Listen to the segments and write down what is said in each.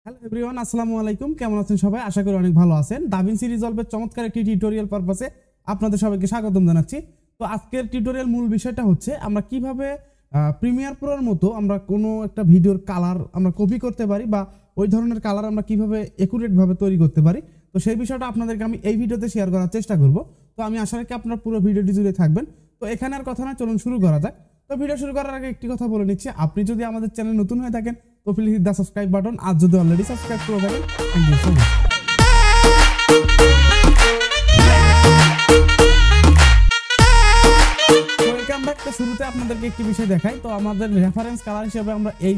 Hello everyone, আসসালামু আলাইকুম। কেমন আছেন সবাই? আশা করি অনেক ভালো আছেন। দাভিন্সি রিজলভের চমৎকার একটি টিউটোরিয়াল পারপাসে আপনাদের সবাইকে স্বাগতম জানাচ্ছি। তো আজকের টিউটোরিয়াল মূল বিষয়টা হচ্ছে আমরা কিভাবে প্রিমিয়ার প্রোর মতো আমরা কোনো একটা ভিডিওর কালার আমরা কপি করতে পারি বা ওই ধরনের কালার আমরা কিভাবে একুরেটভাবে তৈরি করতে পারি। তো সেই বিষয়টা আপনাদেরকে আমি এই ভিডিওতে শেয়ার করার চেষ্টা করব। তো আমি আশা রাখি আপনারা পুরো ভিডিওটি জুড়ে থাকবেন। তো এখানে আর কথা না, চলুন শুরু করা যাক। তো ভিডিও শুরু করার আগে একটি কথা বলে নিচ্ছি, আপনি যদি আমাদের চ্যানেল নতুন হয়ে থাকেন তো please hit the subscribe button, আর যদি অলরেডি সাবস্ক্রাইব করে থাকেন thank you so much. Welcome back. তো শুরুতে আপনাদেরকে একটি বিষয় দেখাই। তো আমাদের রেফারেন্স কালার হিসেবে আমরা এই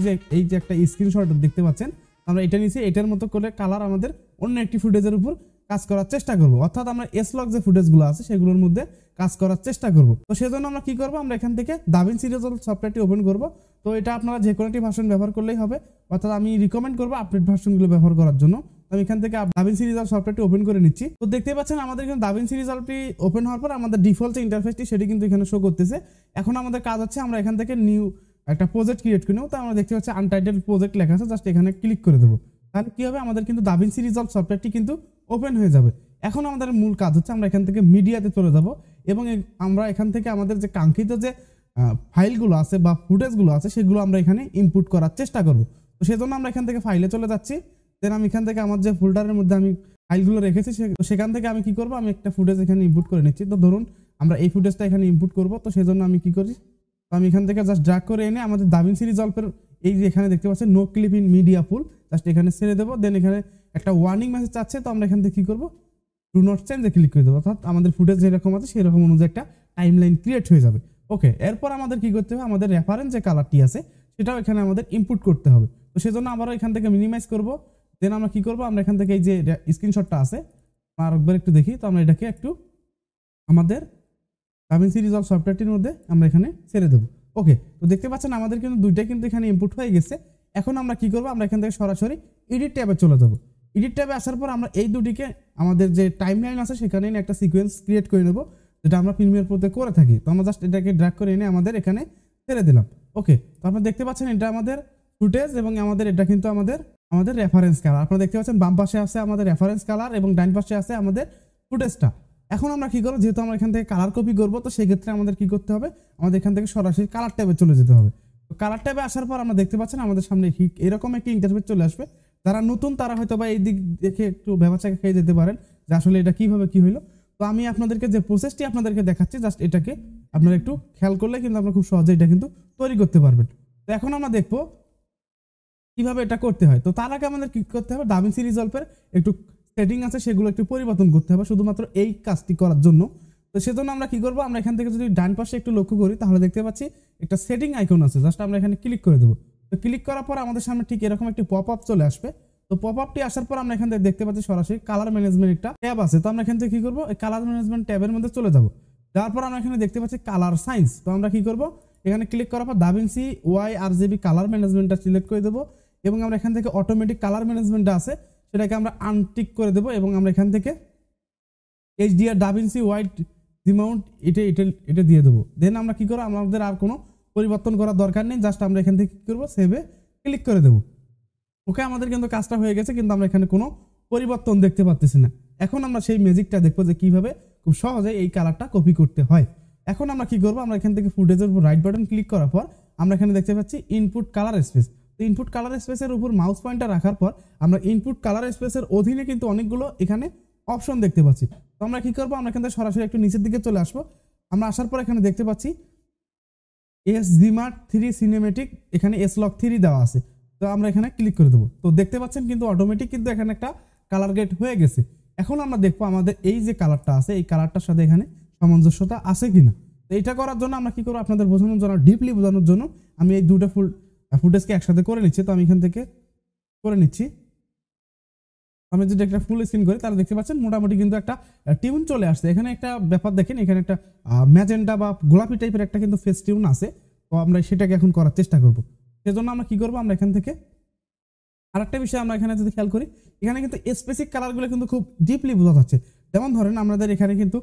যে একটা স্ক্রিনশট দেখতে পাচ্ছেন, আমরা এটা নিয়েছি। এটার মতো করে কালার আমাদের অন্য একটি ফুটেজের উপর কাজ করার চেষ্টা করব, অর্থাৎ আমরা এসলগ যে ফুটেজগুলো আছে সেগুলোর মধ্যে কাজ করার চেষ্টা করব। তো সেজন্য আমরা কি করব, আমরা এখান থেকে দাভিন্সি রিজলভ সফটওয়্যারটি ওপেন করব। তো এটা আপনারা যে কোনো একটি ভার্সন ব্যবহার করলেই হবে, অর্থাৎ আমি রিকমেন্ড করব আপডেট ভার্সনগুলো ব্যবহার করার জন্য। আমি এখান থেকে দাভিন্সি রিজলভ সফটওয়্যারটি ওপেন করে নিচ্ছি। তো দেখতে পাচ্ছেন আমাদের কিন্তু দাভিন্সি রিজলভটি ওপেন হওয়ার পর আমাদের ডিফল্ট যে ইন্টারফেসটি সেটি কিন্তু এখানে শো করতেছে। এখন আমাদের কাজ হচ্ছে আমরা এখান থেকে নিউ একটা প্রজেক্ট ক্রিয়েট করে নেব। তো আমরা দেখতে পাচ্ছি আনটাইটেল প্রজেক্ট লেখা আছে, জাস্ট এখানে ক্লিক করে দেবো। তাহলে কি হবে, আমাদের কিন্তু দাভিন্সি রিজলভ সফটওয়্যারটি কিন্তু ওপেন হয়ে যাবে। এখন আমাদের মূল কাজ হচ্ছে আমরা এখান থেকে মিডিয়াতে চলে যাব এবং আমরা এখান থেকে আমাদের যে কাঙ্ক্ষিত যে ফাইলগুলো আছে বা ফুটেজগুলো আছে সেগুলো আমরা এখানে ইনপুট করার চেষ্টা করব। তো সেজন্য আমরা এখান থেকে ফাইলে চলে যাচ্ছি। দেন আমি এখান থেকে আমার যে ফোল্ডারের মধ্যে আমি ফাইলগুলো রেখেছি সেখান থেকে আমি কি করব, আমি একটা ফুটেজ এখানে ইনপুট করে নিচ্ছি। তো ধরুন আমরা এই ফুটেজটা এখানে ইনপুট করব। তো সেজন্য আমি কি করি, তো আমি এখান থেকে জাস্ট ড্র্যাগ করে এনে আমাদের দাভিন্সি রিজলভের এই যে এখানে দেখতে পাচ্ছেন no clip in media pool, just এখানে ছেড়ে দেবো। দেন এখানে একটা ওয়ার্নিং মেসেজ চাচ্ছে, তো আমরা এখান থেকে কি করবো, ডু নট চেঞ্জে ক্লিক করে দেবো। অর্থাৎ আমাদের ফুটেজ যেরকম আছে সেরকম অনুযায়ী একটা টাইমলাইন ক্রিয়েট হয়ে যাবে। ওকে, এরপর আমাদের কি করতে হবে, আমাদের রেফারেন্স যে কালারটি আছে সেটাও এখানে আমাদের ইনপুট করতে হবে। তো সেজন্য আবারও এখান থেকে মিনিমাইজ করব। দেন আমরা কি করব, আমরা এখান থেকে এই যে স্ক্রিনশটটা আছে আরেকবার একটু দেখি। তো আমরা এটাকে একটু আমাদের দাভিন্সি রিজলভ সফটওয়্যারটির মধ্যে আমরা এখানে ছেড়ে দেবো। ওকে, তো দেখতে পাচ্ছেন আমাদের কিন্তু দুইটাই কিন্তু এখানে ইনপুট হয়ে গেছে। এখন আমরা কি করব, আমরা এখান থেকে সরাসরি এডিট ট্যাবে চলে যাব। এডিট ট্যাবে আসার পর আমরা এই দুটিকে আমাদের যে টাইমলাইন আছে সেখানে একটা সিকোয়েন্স ক্রিয়েট করে নেব, যেটা আমরা প্রিমিয়ার প্রোতে করে থাকি। তো আমরা জাস্ট এটাকে ড্র্যাগ করে এনে আমাদের এখানে ছেড়ে দিলাম। ওকে, তো আপনারা দেখতে পাচ্ছেন এটা আমাদের ফুটেজ এবং আমাদের এটা কিন্তু আমাদের রেফারেন্স কালার। আপনারা দেখতে পাচ্ছেন বাম পাশে আছে আমাদের রেফারেন্স কালার এবং ডান পাশে আছে আমাদের ফুটেজটা। এখন আমরা কি করবো, যেহেতু আমরা এখান থেকে কালার কপি করবো, তো সেই ক্ষেত্রে আমাদের কি করতে হবে, আমাদের এখান থেকে সরাসরি কালার ট্যাবে চলে যেতে হবে। তো কালার ট্যাবে আসার পর আমরা দেখতে পাচ্ছেন আমাদের সামনে এরকম একটি ইন্টারফেস চলে আসবে। যারা নতুন তারা হয়তো বা এই দিক দেখে একটু ভেবাচাকা খেয়ে যেতে পারেন যে আসলে এটা কিভাবে কি হইলো। তো আমি আপনাদেরকে যে প্রসেসটি আপনাদেরকে দেখাচ্ছি, জাস্ট এটাকে আপনারা একটু খেয়াল করলে কিন্তু আপনারা খুব সহজে এটা কিন্তু তৈরি করতে পারবেন। তো এখন আমরা দেখবো কিভাবে এটা করতে হয়। তো তার আগে আমাদের কি করতে হবে, দাভিন্সি রিজলভের একটু সেটিং আছে সেগুলো একটু পরিবর্তন করতে হবে শুধুমাত্র এই কাজটি করার জন্য। তো সেজন্য আমরা কি করবো, আমরা এখান থেকে যদি ডান পাশে একটু লক্ষ্য করি তাহলে দেখতে পাচ্ছি একটা সেটিং আইকন আছে, জাস্ট আমরা এখানে ক্লিক করে দেবো। তো ক্লিক করার পর আমাদের সামনে ঠিক এরকম একটি পপ আপ চলে আসবে। তো পপ আপটি আসার পর আমরা এখান থেকে দেখতে পাচ্ছি সরাসরি কালার ম্যানেজমেন্ট একটা ট্যাব আছে। তো আমরা এখান থেকে কি করবো, এই কালার ম্যানেজমেন্ট ট্যাবের মধ্যে চলে যাবো। যাওয়ার পর আমরা এখানে দেখতে পাচ্ছি কালার সাইন্স। তো আমরা কি করবো, এখানে ক্লিক করার পর দাভিন্সি OYRGB কালার ম্যানেজমেন্টটা সিলেক্ট করে দেবো এবং আমরা এখান থেকে অটোমেটিক কালার ম্যানেজমেন্টটা আছে সেটাকে আমরা আনটিক করে দেবো এবং আমরা এখান থেকে HDR দাভিন্সি হোয়াইট রিমাউন্ট এটা দিয়ে দেবো। দেন আমরা কি করবো, আমাদের আর কোনো পরিবর্তন করার দরকার নেই, জাস্ট আমরা এখান থেকে কি করবো, সেভে ক্লিক করে দেবো। ওকে, আমাদের কিন্তু কাজটা হয়ে গেছে, কিন্তু আমরা এখানে কোনো পরিবর্তন দেখতে পাচ্ছি না। এখন আমরা সেই ম্যাজিকটা দেখবো যে কিভাবে খুব সহজে এই কালারটা কপি করতে হয়। এখন আমরা কি করবো, আমরা এখান থেকে ফুটেজের উপর রাইট বাটন ক্লিক করার পর আমরা এখানে দেখতে পাচ্ছি ইনপুট কালার স্পেস। তো ইনপুট কালার স্পেসের উপর মাউস পয়েন্টার রাখার পর আমরা ইনপুট কালার স্পেসের অধীনে কিন্তু অনেকগুলো এখানে অপশন দেখতে পাচ্ছি। তো আমরা কি করবো, আমরা এখান থেকে সরাসরি একটু নিচের দিকে চলে আসবো। আমরা আসার পর এখানে দেখতে পাচ্ছি SZMART3 সিনেমেটিক, এখানে SLog3 দেওয়া আছে। তো আমরা এখানে ক্লিক করে দেবো। তো দেখতে পাচ্ছেন কিন্তু অটোমেটিক কিন্তু এখানে একটা কালার গেট হয়ে গেছে। এখন আমরা দেখবো আমাদের এই যে কালারটা আছে এই কালারটার সাথে এখানে সামঞ্জস্যতা আছে কিনা। তো এটা করার জন্য আমরা কি করবো, আপনাদের বোঝানোর জন্য, ডিপলি বোঝানোর জন্য আমি এই দুটো ফুটেজকে একসাথে করে নিচ্ছি। তো আমি এখান থেকে করে নিচ্ছি। আমি যদি একটা ফুল স্ক্রিন করি তাহলে দেখতে পাচ্ছেন মোটামুটি কিন্তু একটা টিউন চলে আসছে। এখানে একটা ব্যাপার দেখেন, এখানে একটা ম্যাজেন্টা বা গোলাপি টাইপের একটা কিন্তু ফেস টিউন আছে। তো আমরা সেটাকে এখন করার চেষ্টা করবো। সেজন্য আমরা কি করবো, আমরা এখান থেকে আরেকটা বিষয় আমরা এখানে যদি খেয়াল করি, এখানে কিন্তু স্পেসিফিক কালারগুলো কিন্তু খুব ডিপলি বোঝা যাচ্ছে। যেমন ধরেন আমাদের এখানে কিন্তু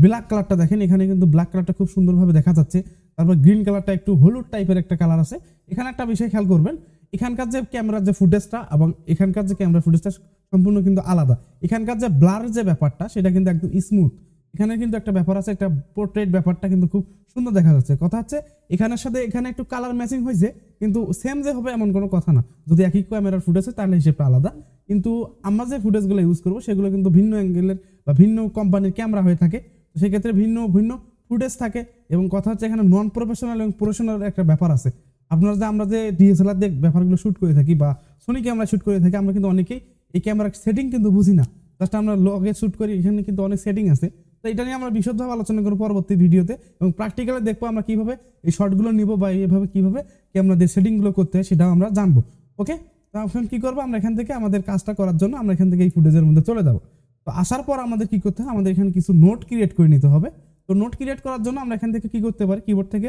ব্ল্যাক কালারটা দেখেন, এখানে কিন্তু ব্ল্যাক কালারটা খুব সুন্দরভাবে দেখা যাচ্ছে। তারপর গ্রিন কালারটা একটু হলুদ টাইপের একটা কালার আছে। এখানে একটা বিষয় খেয়াল করবেন, এখানকার যে ক্যামেরার যে ফুটেজটা এবং এখানকার যে ক্যামেরা ফুটেজটা সম্পূর্ণ কিন্তু আলাদা। এখানকার যে ব্লার যে ব্যাপারটা সেটা কিন্তু একদম স্মুথ। এখানে কিন্তু একটা ব্যাপার আছে, একটা পোর্ট্রেট ব্যাপারটা কিন্তু খুব সুন্দর দেখা যাচ্ছে। কথা হচ্ছে এখানের সাথে এখানে একটু কালার ম্যাচিং হয়েছে, কিন্তু সেম যে হবে এমন কোনো কথা না। যদি একই ক্যামেরার ফুটেজ হয় তাহলে হিসেবটা আলাদা, কিন্তু আমরা যে ফুটেজগুলো ইউজ করবো সেগুলো কিন্তু ভিন্ন অ্যাঙ্গেলের বা ভিন্ন কোম্পানির ক্যামেরা হয়ে থাকে। তো সেক্ষেত্রে ভিন্ন ভিন্ন ফুটেজ থাকে। এবং কথা হচ্ছে এখানে নন প্রফেশনাল এবং প্রফেশনাল একটা ব্যাপার আছে। আপনারা যে আমরা যে ডিএসএলআর দিয়ে ব্যাপারগুলো শ্যুট করে থাকি বা সোনি ক্যামেরা শ্যুট করে থাকি, আমরা কিন্তু অনেকেই এই ক্যামেরার সেটিং কিন্তু বুঝি না। জাস্ট আমরা লগে শ্যুট করি, এখানে কিন্তু অনেক সেটিং আছে। তো এটা নিয়ে আমরা বিশদভাবে আলোচনা করব পরবর্তী ভিডিওতে, এবং প্র্যাকটিক্যালি দেখবো আমরা কিভাবে এই শর্টগুলো নিব বা এইভাবে কিভাবে ক্যামেরা দিয়ে সেটিংগুলো করতে হয় সেটাও আমরা জানবো। ওকে, তো এখন কি করবো, আমরা এখান থেকে আমাদের কাজটা করার জন্য আমরা এখান থেকে এই ফুটেজের মধ্যে চলে যাবো। তো আসার পর আমাদের কি করতে হবে, আমাদের এখানে কিছু নোট ক্রিয়েট করে নিতে হবে। তো নোট ক্রিয়েট করার জন্য আমরা এখান থেকে কি করতে পারি, কিবোর্ড থেকে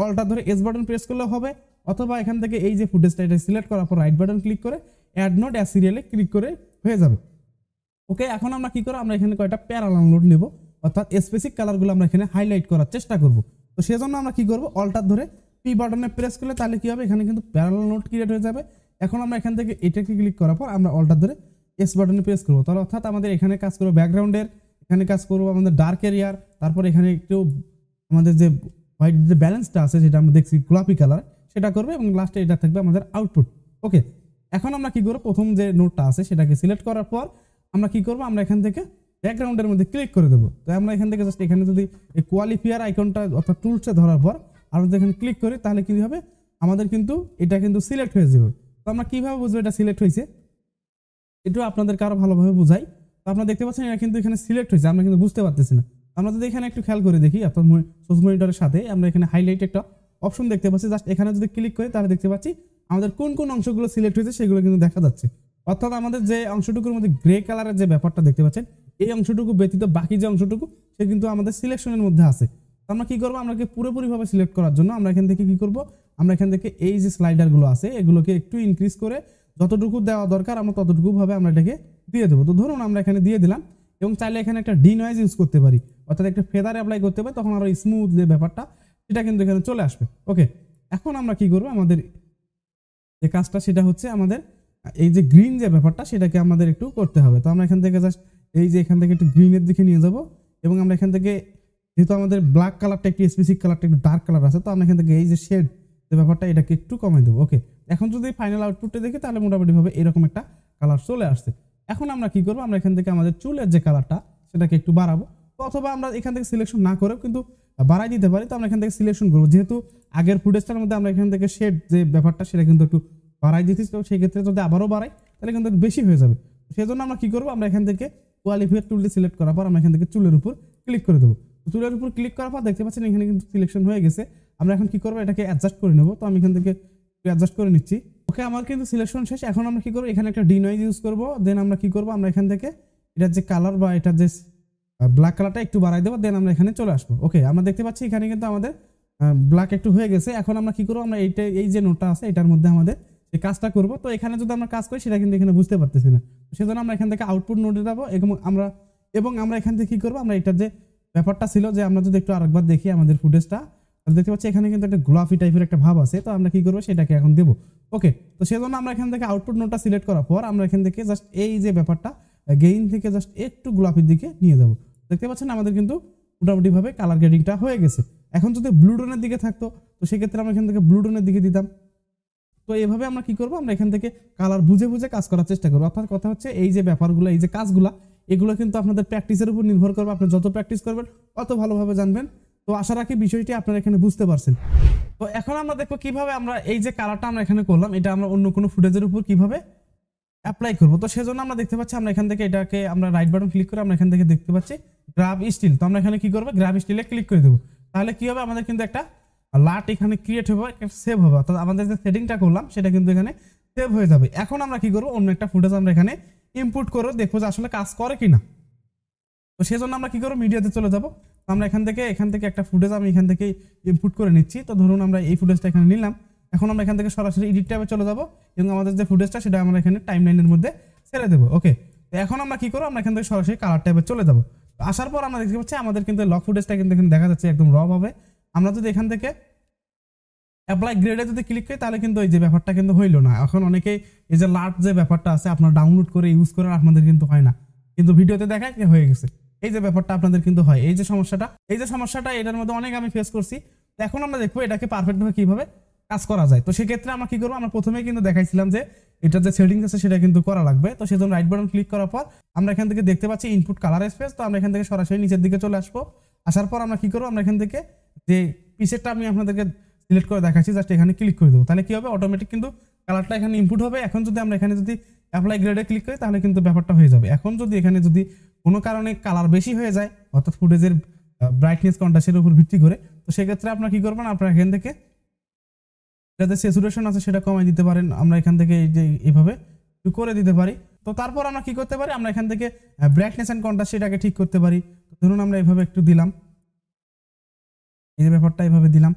অলটা ধরে এস বাটন প্রেস করলে হবে, অথবা এখান থেকে এই যে ফুটেজটা এটা সিলেক্ট করার পর রাইট বাটন ক্লিক করে অ্যাড নোট অ্যাজ সিরিয়ালে ক্লিক করে হয়ে যাবে। ওকে, এখন আমরা কি করব, আমরা এখানে কয়টা প্যারালাল নোট নেব, অর্থাৎ স্পেসিফিক কালারগুলো আমরা এখানে হাইলাইট করার চেষ্টা করব। তো সেজন্য আমরা কি করব, অলটা ধরে পি বাটনে প্রেস করলে তাহলে কি হবে, এখানে কিন্তু প্যারালাল নোট ক্রিয়েট হয়ে যাবে। এখন আমরা এখান থেকে এটাকে ক্লিক করার পর আমরা অলটা ধরে এস বাটনে প্রেস করবো, তাহলে অর্থাৎ আমাদের এখানে কাজ করবো ব্যাকগ্রাউন্ডের, এখানে কাজ করবো আমাদের ডার্ক এরিয়ার, তারপর এখানে একটু আমাদের যে হোয়াইট যে ব্যালেন্সটা আছে যেটা আমরা দেখছি গোলাপি কালার সেটা করবে, এবং লাস্টে এটা থাকবে আমাদের আউটপুট। ওকে, এখন আমরা কি করবো, প্রথম যে নোটটা আছে সেটাকে সিলেক্ট করার পর আমরা কি করবো, আমরা এখান থেকে ব্যাকগ্রাউন্ডের মধ্যে ক্লিক করে দেবো। তো আমরা এখান থেকে জাস্ট এখানে যদি এই কোয়ালিফায়ার আইকনটা অর্থাৎ টুলসে ধরার পর আমরা যদি এখানে ক্লিক করি তাহলে কি হবে, আমাদের কিন্তু এটা কিন্তু সিলেক্ট হয়ে যাবে। তো আমরা কিভাবে বুঝবো এটা সিলেক্ট হয়েছে, একটু আপনাদের কারো ভালোভাবে বোঝাই। তো আপনারা দেখতে পাচ্ছেন এটা কিন্তু এখানে সিলেক্ট হয়েছে, আমরা কিন্তু বুঝতে পারতেছি না। আমরা যদি এখানে একটু খেয়াল করে দেখি, অর্থাৎ সোর্স মনিটরের সাথে আমরা এখানে হাইলাইট একটা অপশন দেখতে পাচ্ছি, জাস্ট এখানে যদি ক্লিক করি তাহলে দেখতে পাচ্ছি আমাদের কোন কোন অংশগুলো সিলেক্ট হয়েছে সেগুলো কিন্তু দেখা যাচ্ছে। অর্থাৎ আমাদের যে অংশটুকুর মধ্যে গ্রে কালারের যে ব্যাপারটা দেখতে পাচ্ছেন, এই অংশটুকু ব্যতীত বাকি যে অংশটুকু সে কিন্তু আমাদের সিলেকশনের মধ্যে আছে। তো আমরা কি করবো, আমরা পুরোপুরিভাবে সিলেক্ট করার জন্য আমরা এখান থেকে কি করব, আমরা এখান থেকে এই যে স্লাইডারগুলো আছে এগুলোকে একটু ইনক্রিজ করে যতটুকু দেওয়া দরকার আমরা ততটুকু ভাবে আমরা এটাকে দিয়ে দেবো। তো ধরুন আমরা এখানে দিয়ে দিলাম, এবং চাইলে এখানে একটা ডিনয়েজ ইউজ করতে পারি, অর্থাৎ একটা ফেদার অ্যাপ্লাই করতে পারি, তখন আরো স্মুথ যে ব্যাপারটা সেটা কিন্তু এখানে চলে আসবে। ওকে, এখন আমরা কি করবো, আমাদের যে কাজটা সেটা হচ্ছে আমাদের এই যে গ্রিন যে ব্যাপারটা সেটাকে আমাদের একটু করতে হবে। তো আমরা এখান থেকে জাস্ট এই যে এখান থেকে একটু গ্রিনের দিকে নিয়ে যাব, এবং আমরা এখান থেকে যেহেতু আমাদের ব্ল্যাক কালারটা একটু স্পেসিফিক কালারটা একটু ডার্ক কালার আছে, তো আমরা এখান থেকে এই যে শেড যে ব্যাপারটা এটাকে একটু কমাই দেবো। ওকে, এখন যদি ফাইনাল আউটপুটটা দেখি তাহলে মোটামুটিভাবে এরকম একটা কালার চলে আসছে। এখন আমরা কি করবো, আমরা এখান থেকে আমাদের চুলের যে কালারটা সেটাকে একটু বাড়াবো, অথবা আমরা এখান থেকে সিলেকশন না করেও কিন্তু বাড়াই দিতে পারি। তো আমরা এখান থেকে সিলেকশন করবো, যেহেতু আগের ফুটেজটার মধ্যে আমরা এখান থেকে শেড যে ব্যাপারটা সেটা কিন্তু একটু বাড়াই দিতেছি, তো সেই ক্ষেত্রে যদি আবারও বাড়াই তাহলে কিন্তু বেশি হয়ে যাবে। সেই জন্য আমরা কি করবো, আমরা এখান থেকে কোয়ালিফায়ার টুলটি সিলেক্ট করার পর আমরা এখান থেকে চুলের উপর ক্লিক করে দেবো। চুলের উপর ক্লিক করার পর দেখতে পাচ্ছেন এখানে কিন্তু সিলেকশন হয়ে গেছে। আমরা এখন কি করবো, এটাকে অ্যাডজাস্ট করে নেবো। তো আমি এখান থেকে অ্যাডজাস্ট করে নিচ্ছি। ওকে, আমার কিন্তু সিলেকশন শেষ। এখন আমরা কি করবো, এখানে একটা ডিনয়েজ ইউজ করবো। দেন আমরা কি করবো, আমরা এখান থেকে এটার যে কালার বা এটার যে ব্ল্যাক কালারটা একটু বাড়াই দেবো, দেন আমরা এখানে চলে আসবো। ওকে, আমরা দেখতে পাচ্ছি এখানে কিন্তু আমাদের ব্ল্যাক একটু হয়ে গেছে। এখন আমরা কি করবো, আমরা এই যে নোটটা আছে এটার মধ্যে আমাদের এই কাজটা করবো। তো এখানে যদি আমরা কাজ করি সেটা কিন্তু এখানে বুঝতে পারতেছি না, সেজন্য আমরা এখান থেকে আউটপুট নোটে যাবো, এবং আমরা এখান থেকে কি করবো, আমরা এটার যে ব্যাপারটা ছিল যে আমরা যদি একটু আরেকবার দেখি আমাদের ফুটেজটা, দেখতে পাচ্ছি এখানে কিন্তু একটা গোলাপি টাইপের একটা ভাব আছে। তো আমরা কি করবো, সেটাকে এখন দেবো। ওকে, তো সেজন্য আমরা এখান থেকে আউটপুট নোটটা সিলেক্ট করার পর আমরা এখান থেকে জাস্ট এই যে ব্যাপারটা গেইন থেকে জাস্ট একটু গোলাপির দিকে নিয়ে যাবো। দেখতে পাচ্ছেন আমাদের কিন্তু মোটামুটিভাবে কালার গ্রেডিংটা হয়ে গেছে। এখন যদি ব্লু টোনের দিকে থাকতো তো সেক্ষেত্রে আমরা এখান থেকে ব্লু টোনের দিকে দিতাম। তো এইভাবে আমরা কি করবো, আমরা এখান থেকে কালার বুঝে বুঝে কাজ করার চেষ্টা করবো। অর্থাৎ কথা হচ্ছে এই যে ব্যাপারগুলো, এই যে কাজগুলো, এগুলো কিন্তু আপনাদের প্র্যাকটিসের উপর নির্ভর করবে। আপনি যত প্র্যাকটিস করবেন তত ভালোভাবে জানবেন। তো আশা রাখি বিষয়টি আপনারা এখানে বুঝতে পারছেন। তো এখন আমরা দেখবো কিভাবে আমরা এই যে কালারটা আমরা এখানে করলাম এটা আমরা অন্য কোনো ফুটেজের উপর কিভাবে অ্যাপ্লাই করবো। তো সেজন্য আমরা দেখতে পাচ্ছি আমরা এখান থেকে এটাকে আমরা রাইট বাটন ক্লিক করে আমরা এখান থেকে দেখতে পাচ্ছি গ্রাব স্টিল। তো আমরা এখানে কি করবো, গ্রাব স্টিলে ক্লিক করে দেবো। তাহলে কি হবে, আমাদের কিন্তু একটা লাট এখানে ক্রিয়েট হবে, সেভ হবে। অর্থাৎ আমাদের যে সেটিংটা করলাম সেটা কিন্তু এখানে সেভ হয়ে যাবে। এখন আমরা কি করবো, অন্য একটা ফুটেজ আমরা এখানে ইনপুট করে দেখবো যে আসলে কাজ করে কিনা। তো সেজন্য আমরা কি করবো, মিডিয়াতে চলে যাবো। আমরা এখান থেকে একটা ফুটেজ আমি এখান থেকে ইনপুট করে নিচ্ছি। তো ধরুন আমরা এই ফুটেজটা এখানে নিলাম। এখন আমরা এখান থেকে সরাসরি এডিট ট্যাবে চলে যাবো, এবং আমাদের যে ফুটেজটা সেটা আমরা এখানে টাইমলাইনের মধ্যে ছেড়ে দেবো। ওকে, তো এখন আমরা কি করবো, আমরা এখান থেকে সরাসরি কালার ট্যাবে চলে যাবো। আসার পর আমরা দেখতে পাচ্ছি আমাদের কিন্তু লক ফুটেজটা কিন্তু এখানে দেখা যাচ্ছে একদম র ভাবে। আমরা যদি এখান থেকে অ্যাপ্লাই গ্রেডে যদি ক্লিক করি তাহলে কিন্তু এই যে ব্যাপারটা কিন্তু হইলো না। এখন অনেকেই এই যে লার্জ যে ব্যাপারটা আছে আপনার ডাউনলোড করে ইউজ করে আপনাদের কিন্তু হয় না, কিন্তু ভিডিওতে দেখায় যে হয়ে গেছে। এই যে ব্যাপারটা আপনাদের কিন্তু হয়, এই যে সমস্যাটা এটার মধ্যে অনেক আমি ফেস করছি। তো এখন আমরা দেখবো এটাকে পারফেক্টভাবে কিভাবে কাজ করা যায়। তো সেক্ষেত্রে আমরা কি করবো, আমরা প্রথমেই কিন্তু দেখাইছিলাম যে এটা যে সেটিংস আছে সেটা কিন্তু করা লাগবে। তো সেজন্য রাইট বাটন ক্লিক করার পর আমরা এখান থেকে দেখতে পাচ্ছি ইনপুট কালার স্পেস। তো আমরা এখান থেকে সরাসরি নিচের দিকে চলে আসবো। আসার পর আমরা কি করবো, আমরা এখান থেকে যে পিসেরটা আমি আপনাদেরকে সিলেক্ট করে দেখাচ্ছি, জাস্ট এখানে ক্লিক করে দেবো। তাহলে কি হবে, অটোমেটিক কিন্তু কালারটা এখানে ইনপুট হবে। এখন যদি আমরা এখানে যদি অ্যাপ্লাই গ্রেডে ক্লিক করি তাহলে কিন্তু ব্যাপারটা হয়ে যাবে। এখন যদি এখানে যদি কোনো কারণে কালার বেশি হয়ে যায়, অর্থাৎ ফুটেজের ব্রাইটনেস কন্ট্রাস্টের উপর ভিত্তি করে, তো সেক্ষেত্রে আপনারা কি করবেন, আপনারা এখান থেকে যাতে স্যাচুরেশন আছে সেটা কমাই দিতে পারেন। আমরা এখান থেকে এই যে এইভাবে একটু করে দিতে পারি। তো তারপর আমরা কি করতে পারি, আমরা এখান থেকে ব্রাইটনেস অ্যান্ড কন্ট্রাস্ট সেটাকে ঠিক করতে পারি। ধরুন আমরা এইভাবে একটু দিলাম, এই যে ব্যাপারটা এইভাবে দিলাম,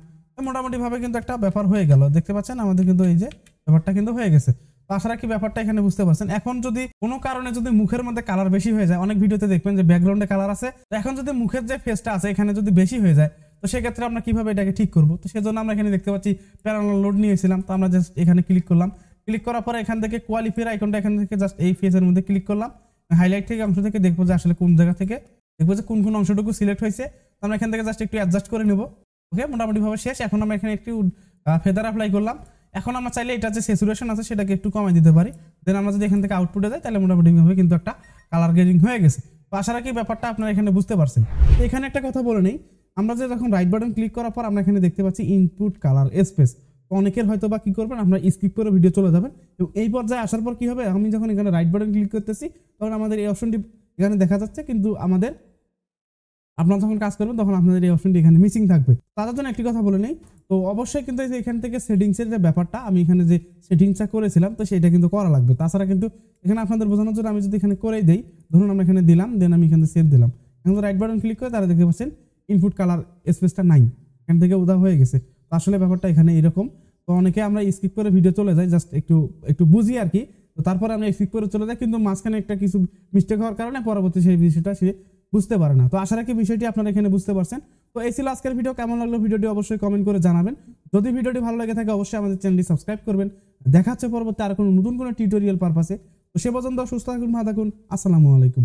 মোটামুটি ভাবে কিন্তু একটা ব্যাপার হয়ে গেল। দেখতে পাচ্ছেন আমাদের কিন্তু এই যে ব্যাপারটা কিন্তু হয়ে গেছে। তো আশা রাখি ব্যাপারটা এখানে বুঝতে পারছেন। এখন যদি কোনো কারণে যদি মুখের মধ্যে কালার বেশি হয়ে যায়, অনেক ভিডিওতে দেখবেন যে ব্যাকগ্রাউন্ডে কালার আছে, তো এখন যদি মুখের যে ফেসটা আছে এখানে যদি বেশি হয়ে যায়, তো সেক্ষেত্রে আমরা কিভাবে এটাকে ঠিক করবো। তো সেজন্য আমরা এখানে দেখতে পাচ্ছি প্যারালাল লোড নিয়েছিলাম। তো আমরা জাস্ট এখানে ক্লিক করলাম, ক্লিক করার পরে এখান থেকে কোয়ালিফায়ার আইকনটা এখান থেকে জাস্ট এই ফেসের মধ্যে ক্লিক করলাম। হাইলাইট থেকে অংশ থেকে দেখবো যে আসলে কোন জায়গা থেকে দেখবো যে কোন অংশটুকু সিলেক্ট হয়েছে। তো আমরা এখান থেকে জাস্ট একটু অ্যাডজাস্ট করে নেবো। ওকে, মোটামুটি ভাবে শেষ। এখন আমরা এখানে একটু ফেদার অ্যাপ্লাই করলাম। এখন আমরা চাইলে এটা যে স্যাচুরেশন আছে সেটাকে একটু কমাই দিতে পারি। দেন আমরা যদি এখান থেকে আউটপুটে যাই তাহলে মোটামুটি ভাবে কিন্তু একটা কালার গ্রেডিং হয়ে গেছে। তো আশা রাখি ব্যাপারটা আপনারা এখানে বুঝতে পারছেন। তো এখানে একটা কথা বলে নেই, আমরা যে যখন রাইট বাটন ক্লিক করার পর আমরা এখানে দেখতে পাচ্ছি ইনপুট কালার স্পেস। তো অনেকের হয়তো বা কি করবেন, আপনারা স্কিপ করে ভিডিও চলে যাবেন এবং এই পর্যায়ে আসার পর কি হবে, আমি যখন এখানে রাইট বাটন ক্লিক করতেছি তখন আমাদের এই অপশনটি এখানে দেখা যাচ্ছে, কিন্তু আমাদের আপনারা যখন কাজ করবেন তখন আপনাদের এই অপশনটি এখানে মিসিং থাকবে। তাদের জন্য একটি কথা বলে নেই, তো অবশ্যই কিন্তু এখান থেকে সেটিংসের যে ব্যাপারটা আমি এখানে যে সেটিংসটা করেছিলাম তো সেটা কিন্তু করা লাগবে। তাছাড়া কিন্তু এখানে আপনাদের বোঝানোর জন্য আমি যদি এখানে করেই দেই, ধরুন আমরা এখানে দিলাম, দেন আমি এখানে সেভ দিলাম, এখন রাইট বাটন ক্লিক করে তারা দেখতে পাচ্ছেন ইনপুট কালার স্পেসটা নাই, এখান থেকে উদা হয়ে গেছে। তো আসলে ব্যাপারটা এখানে এরকম। তো অনেকে আমরা স্কিপ করে ভিডিও চলে যাই, জাস্ট একটু বুঝি আর কি। তো তারপরে আমরা স্কিপ করে চলে যাই, কিন্তু মাঝখানে একটা কিছু মিস্টেক হওয়ার কারণে পরবর্তী সেই বিষয়টা সে বুঝতে পারে না। তো আশা রাখি বিষয়টি আপনারা এখানে বুঝতে পারছেন। তো এই ছিল আজকের ভিডিও। কেমন লাগলো ভিডিওটি অবশ্যই কমেন্ট করে জানাবেন। যদি ভিডিওটি ভালো লাগে থাকে অবশ্যই আমাদের চ্যানেলটি সাবস্ক্রাইব করবেন। দেখা হচ্ছে পরবর্তী আর কোনো নতুন কোনো টিউটোরিয়াল পারপাসে। তো সে পর্যন্ত সুস্থ থাকুন, ভালো থাকুন, আসসালামু আলাইকুম।